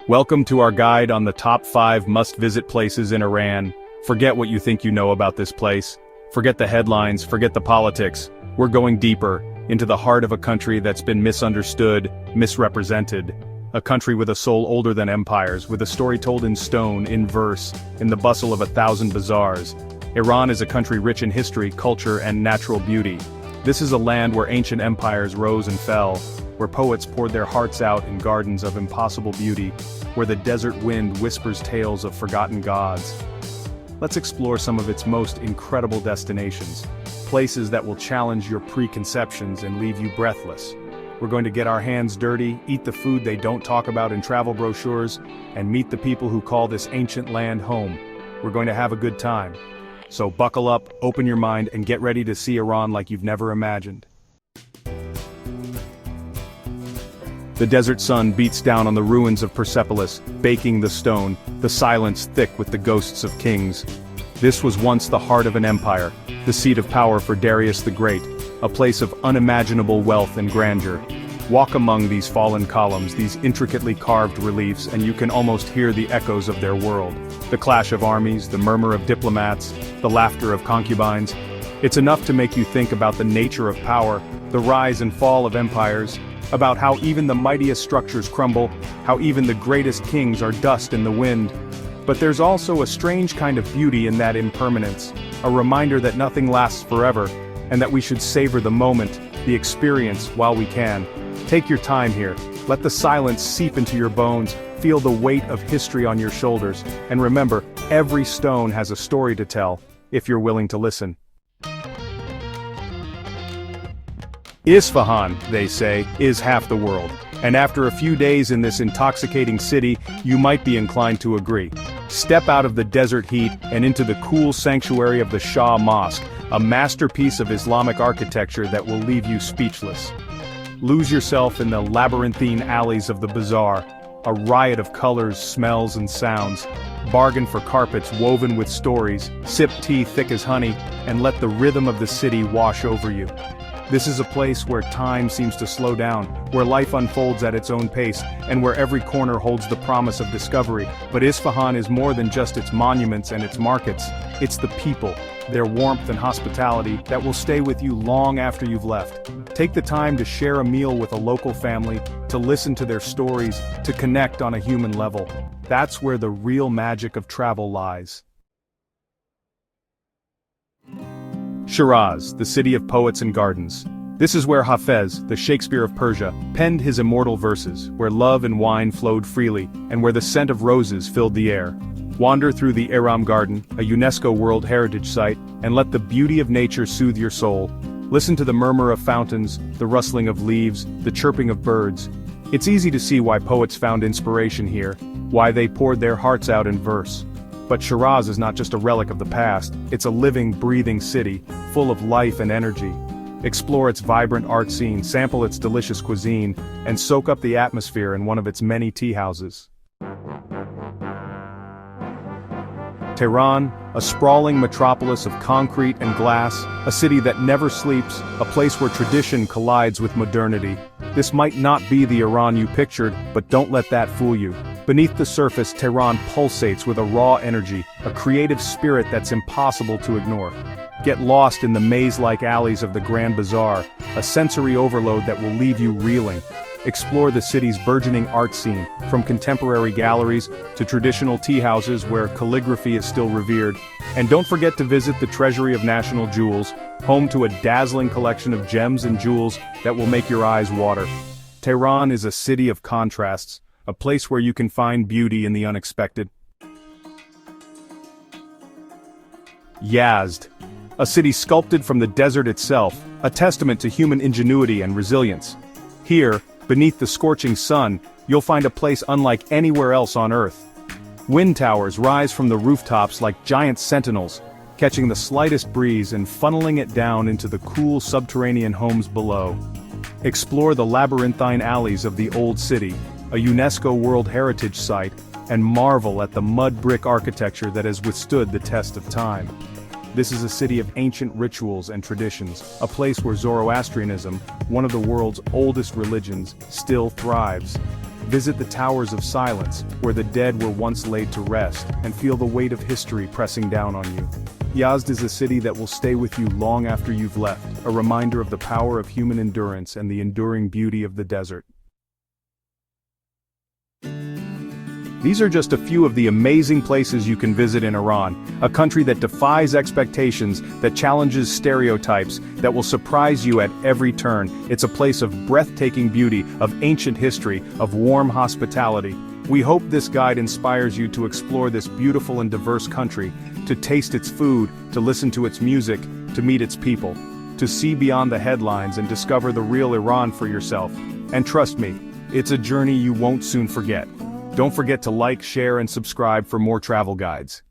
Welcome to our guide on the top 5 must-visit places in Iran. Forget what you think you know about this place. Forget the headlines, forget the politics. We're going deeper, into the heart of a country that's been misunderstood, misrepresented. A country with a soul older than empires, with a story told in stone, in verse, in the bustle of 1,000 bazaars. Iran is a country rich in history, culture, and natural beauty. This is a land where ancient empires rose and fell, where poets poured their hearts out in gardens of impossible beauty, where the desert wind whispers tales of forgotten gods. Let's explore some of its most incredible destinations, places that will challenge your preconceptions and leave you breathless. We're going to get our hands dirty, eat the food they don't talk about in travel brochures, and meet the people who call this ancient land home. We're going to have a good time. So buckle up, open your mind, and get ready to see Iran like you've never imagined. The desert sun beats down on the ruins of Persepolis, baking the stone, the silence thick with the ghosts of kings. This was once the heart of an empire, the seat of power for Darius the Great, a place of unimaginable wealth and grandeur. Walk among these fallen columns, these intricately carved reliefs, and you can almost hear the echoes of their world. The clash of armies, the murmur of diplomats, the laughter of concubines. It's enough to make you think about the nature of power, the rise and fall of empires, about how even the mightiest structures crumble, how even the greatest kings are dust in the wind. But there's also a strange kind of beauty in that impermanence, a reminder that nothing lasts forever, and that we should savor the moment, the experience, while we can. Take your time here, let the silence seep into your bones, feel the weight of history on your shoulders, and remember, every stone has a story to tell, if you're willing to listen. Isfahan, they say, is half the world, and after a few days in this intoxicating city, you might be inclined to agree. Step out of the desert heat and into the cool sanctuary of the Shah Mosque, a masterpiece of Islamic architecture that will leave you speechless. Lose yourself in the labyrinthine alleys of the bazaar, a riot of colors, smells, and sounds. Bargain for carpets woven with stories, sip tea thick as honey, and let the rhythm of the city wash over you. This is a place where time seems to slow down, where life unfolds at its own pace, and where every corner holds the promise of discovery. But Isfahan is more than just its monuments and its markets. It's the people, their warmth and hospitality, that will stay with you long after you've left. Take the time to share a meal with a local family, to listen to their stories, to connect on a human level. That's where the real magic of travel lies. Shiraz, the city of poets and gardens. This is where Hafez, the Shakespeare of Persia, penned his immortal verses, where love and wine flowed freely, and where the scent of roses filled the air. Wander through the Iram Garden, a UNESCO World Heritage Site, and let the beauty of nature soothe your soul. Listen to the murmur of fountains, the rustling of leaves, the chirping of birds. It's easy to see why poets found inspiration here, why they poured their hearts out in verse. But Shiraz is not just a relic of the past, it's a living, breathing city, full of life and energy. Explore its vibrant art scene, sample its delicious cuisine, and soak up the atmosphere in one of its many tea houses. Tehran, a sprawling metropolis of concrete and glass, a city that never sleeps, a place where tradition collides with modernity. This might not be the Iran you pictured, but don't let that fool you. Beneath the surface, Tehran pulsates with a raw energy, a creative spirit that's impossible to ignore. Get lost in the maze-like alleys of the Grand Bazaar, a sensory overload that will leave you reeling. Explore the city's burgeoning art scene, from contemporary galleries to traditional tea houses where calligraphy is still revered. And don't forget to visit the Treasury of National Jewels, home to a dazzling collection of gems and jewels that will make your eyes water. Tehran is a city of contrasts, a place where you can find beauty in the unexpected. Yazd, a city sculpted from the desert itself, a testament to human ingenuity and resilience. Here, beneath the scorching sun, you'll find a place unlike anywhere else on Earth. Wind towers rise from the rooftops like giant sentinels, catching the slightest breeze and funneling it down into the cool subterranean homes below. Explore the labyrinthine alleys of the Old City, a UNESCO World Heritage Site, and marvel at the mud brick architecture that has withstood the test of time. This is a city of ancient rituals and traditions, a place where Zoroastrianism, one of the world's oldest religions, still thrives. Visit the Towers of Silence, where the dead were once laid to rest, and feel the weight of history pressing down on you. Yazd is a city that will stay with you long after you've left, a reminder of the power of human endurance and the enduring beauty of the desert. These are just a few of the amazing places you can visit in Iran, a country that defies expectations, that challenges stereotypes, that will surprise you at every turn. It's a place of breathtaking beauty, of ancient history, of warm hospitality. We hope this guide inspires you to explore this beautiful and diverse country, to taste its food, to listen to its music, to meet its people, to see beyond the headlines and discover the real Iran for yourself. And trust me, it's a journey you won't soon forget. Don't forget to like, share, and subscribe for more travel guides.